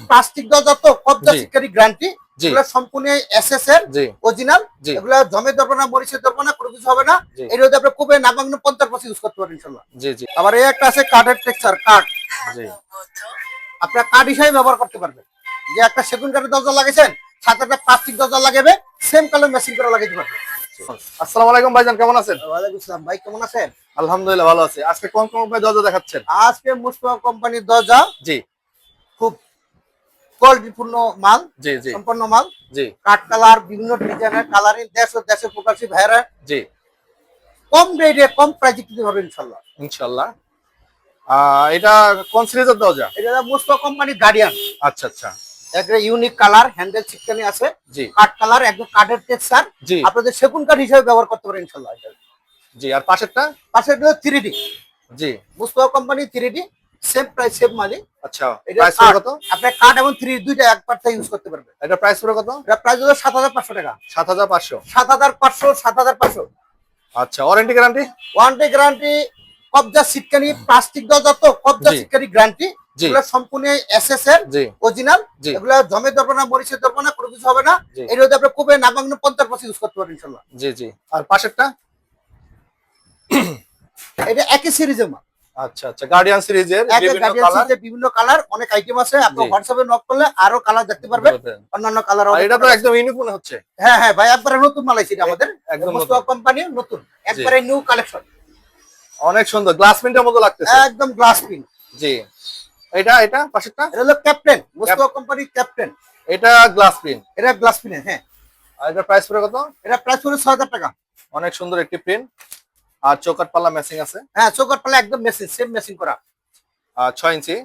Plastic দরজা তো কবজা শিকারী গ্যারান্টি, এগুলো সম্পূর্ণ এসএস এর অরিজিনাল, এগুলো জমে ধরবে না, মরিচে ধরবে না, কোনো কিছু হবে না। এর মধ্যে আপনি খুবই নামাঙ্গ 50% ইউজ করতে পারবেন ইনশাআল্লাহ। জি জি। আবার এই একটা আছে কাঠের টেক্সচার কাঠ, জি আপনারা কাঠ হিসেবে ব্যবহার করতে পারবেন। যে একটা সেগুন কাঠের দরজা লাগাইছেন, সাথে একটা প্লাস্টিক দরজা লাগাবে, সেম কালার মেশিন করে লাগাইতে পারবেন। আসসালামু আলাইকুম ভাইজান, কেমন আছেন? ওয়ালাইকুম আসসালাম ভাই, কেমন আছেন? আলহামদুলিল্লাহ ভালো আছি। আজকে কোন কোম্পানির দরজা দেখাচ্ছেন? আজকে মুস্তফা কোম্পানির দরজা, জি খুব কোয়ালিটিপূর্ণ মাল, জি জি সম্পূর্ণ মাল, জি কাঠ কালার, বিভিন্ন ডিজাইনের কালারিং, দেশ ও দেশের প্রকাশী ভাইরা জি কম রেটে কম প্রাইসে কিনতে পারবেন ইনশাআল্লাহ। ইনশাআল্লাহ। এটা কোন সিরিজের দরজা? এটা মুস্তফা কোম্পানির গার্ডিয়ান। আচ্ছা আচ্ছা। একটা ইউনিক কালার, হ্যান্ডেল চিকটানি আছে, জি কাঠ কালার, একদম কাঠের টেক্সচার, জি আপনাদের সেগুন কাঠ হিসেবে ব্যবহার করতে পারেন ইনশাআল্লাহ। জি। আর পাশেরটা? পাশে হলো 3D, জি Mustafa company 3D, same price same মালি। আচ্ছা, এটা প্রাইস কত? আপনি কাঠ এবং 3D দুইটা একবারতে ইউজ করতে পারবেন। এটা প্রাইস কত? এটা প্রাইস হলো 7500 টাকা। 7500। 7500। আচ্ছা, ওয়ারেন্টি গ্যারান্টি? ওয়ারেন্টি গ্যারান্টি, কবজা সিটকানি প্লাস্টিক দরজা তো কবজা জি সিটকানি গ্যারান্টি, জি এগুলো সম্পূর্ণ এসএস এর জি অরিজিনাল, জি এগুলো জমে ধরবে না, মরিচে ধরবে না, কোনো কিছু হবে না। জি এর মধ্যে আপনি খুবই নামাঙ্গ 50% ইউজ করতে পারবেন ইনশাআল্লাহ। জি জি। আর পাশেরটা? এটা একই সিরিজের মাল। আচ্ছা আচ্ছা, গার্ডিয়ান সিরিজের বিভিন্ন কালার, অনেক আইটেম আছে। আপনি জি। হোয়াটসঅ্যাপে নক করলে আরো কালার দেখতে পারবেন, অন্যান্য কালার। আর এটা তো একদম ইউনিক মনে হচ্ছে। হ্যাঁ হ্যাঁ ভাই, একবারে নতুন মাল আইছে আমাদের, একদম মুস্তফা কোম্পানির নতুন, একবারে নিউ কালেকশন। অনেক সুন্দর, গ্লাস প্রিন্টের মতো লাগতেছে। একদম গ্লাস প্রিন্ট। জি। এটা পাশেরটা? এটা হলো ক্যাপ্টেন, মুস্তফা কোম্পানির ক্যাপ্টেন। এটা গ্লাস প্রিন্ট। এটা গ্লাস প্রিন্ট, হ্যাঁ। আর এটা প্রাইস কত? এটা প্রাইস হলো 6000 টাকা। অনেক সুন্দর একটি প্রিন্ট। আর চৌকাঠ পাল্লা ম্যাচিং আছে। হ্যাঁ, চৌকাঠ পাল্লা একদম মেশিন, সেম মেশিন করা। আর 6 ইঞ্চি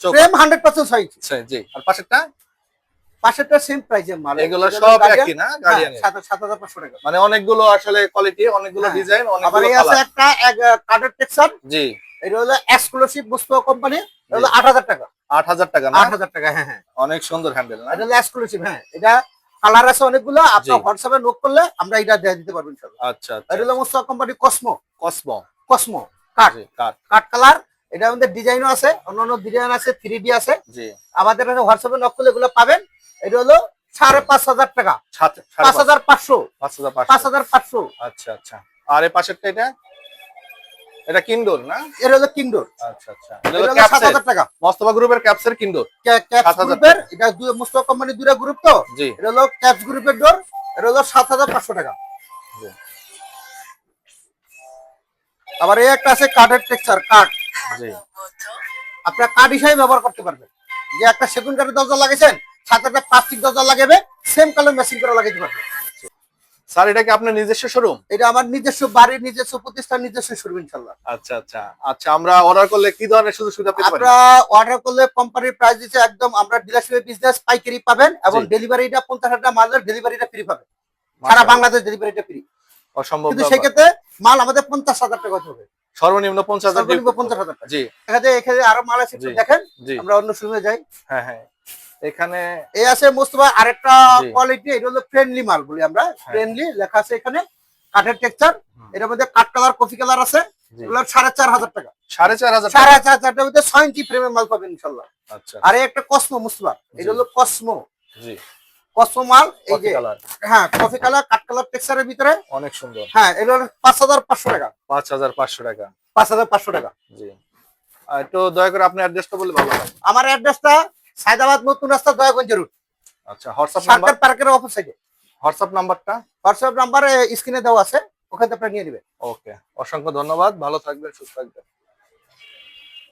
সেম 100% 6 ইঞ্চি। জি। আর পাশেরটা? পাশেরটা সেম প্রাইসের মাল। এগুলো সব একই না? গার্ডিয়ানের 7500 টাকা। মানে অনেকগুলো আসলে কোয়ালিটি, অনেকগুলো ডিজাইন, অনেকগুলো কালার। আছে একটা কাঠের টেক্সচার। জি। এটা হলো এক্সক্লুসিভ মুস্তফা কোম্পানি, এটা হলো 8000 টাকা। 8000 টাকা না? 8000 টাকা, হ্যাঁ হ্যাঁ। অনেক সুন্দর হ্যান্ডেল না? এটা হলো এক্সক্লুসিভ, হ্যাঁ। এটা কালার আছে অনেকগুলো, আপনি হোয়াটসঅ্যাপে নক করলে আমরা এটা দিয়ে দিতে পারবো ইনশাআল্লাহ। আচ্ছা আচ্ছা। এটা হলো মুস্তফা কোম্পানি কসমো। কসমো কাঠ, জি, কাঠ কালার। এটা আমাদের ডিজাইনও আছে, অন্যান্য ডিজাইন আছে, 3D আছে। জি। আমাদের কাছে হোয়াটসঅ্যাপে নক করলে এগুলো পাবেন। এটা হলো 5500 টাকা। 5500। 5500। আচ্ছা আচ্ছা। আর এই পাশেরটা? এটা কিন্ডোর না? এটা হলো কিংডোর। আচ্ছা আচ্ছা। এটা হলো 7000 টাকা। মোস্তফা গ্রুপের ক্যাপসের কিন্ডোর। ক্যাপস গ্রুপের, এটা মুস্তফা কোম্পানির দুইটা গ্রুপ তো। জি। এটা হলো ক্যাপস গ্রুপের ডোর। এটা হলো 7500 টাকা। জি। আবার এই একটা আছে কাঠের টেক্সচার কাঠ, জি। আপনারা কাঠ হিসেবে ব্যবহার করতে পারবেন। যে একটা সেগুন কাঠের দরজা লাগাইছেন, সাথে একটা প্লাস্টিক দরজা লাগাবে, সেম কালার মেশিন করে লাগাইতে পারবেন। স্যার, এটা কি আপনার নিজস্ব শোরুম? এটা আমার নিজস্ব বাড়ির, নিজস্ব প্রতিষ্ঠান, নিজস্ব শোরুম ইনশাআল্লাহ। আচ্ছা আচ্ছা আচ্ছা। আমরা অর্ডার করলে কি ধরনের সুযোগ সুবিধা পেতে পারি? আপনারা অর্ডার করলে কোম্পানির প্রাইস দিচ্ছে একদম, আমরা ডিলারশিপে বিজনেস পাইকারি পাবেন, এবং ডেলিভারিটা 50,000 টাকা মালের ডেলিভারিটা ফ্রি পাবেন। সারা বাংলাদেশ ডেলিভারিটা ফ্রি। অসম্ভব। কিন্তু সেক্ষেত্রে মাল আমাদের 50,000 টাকা হতে হবে। সর্বনিম্ন 50,000। 50,000 টাকা। জি। এখানে আরো মাল আছে, দেখেন। আমরা অন্য শোরুমে যাই। হ্যাঁ হ্যাঁ। এখানে এই আছে মুস্তফা আরেকটা কোয়ালিটি, এটা হলো ফ্রেন্ডলি মাল বলি আমরা। ফ্রেন্ডলি লেখা আছে এখানে, কাঠের টেক্সচার। এর মধ্যে কাঠ কালার, কফি কালার আছে। এগুলো 4500 টাকা। 4500। 4500 টাকার মধ্যে 6 ইঞ্চি ফ্রেমের মাল পাবেন ইনশাআল্লাহ। আচ্ছা। আর একটা কসমো মুস্তফা, এটা হলো কসমো। জি। কসমো মাল, এই যে কালার। হ্যাঁ, কফি কালার, কাঠ কালার টেক্সচারের ভিতরে অনেক সুন্দর। হ্যাঁ, এগুলো 5500 টাকা। 5500 টাকা। 5500 টাকা। জি। আর একটু দয়া করে আপনি অ্যাড্রেসটা বললে ভালো হয়। আমার অ্যাড্রেসটা সায়দাবাদ নতুন রাস্তা, দয়াগঞ্জ রোড। আচ্ছা। WhatsApp number? সরকার পার্কের অপোজিটে। হোয়াটসঅ্যাপ নাম্বারটা? হোয়াটসঅ্যাপ নাম্বার স্ক্রিনে দেওয়া আছে, ওখানে আপনি নিয়ে নেবেন। ওকে, অসংখ্য ধন্যবাদ। ভালো থাকবেন, সুস্থ থাকবেন।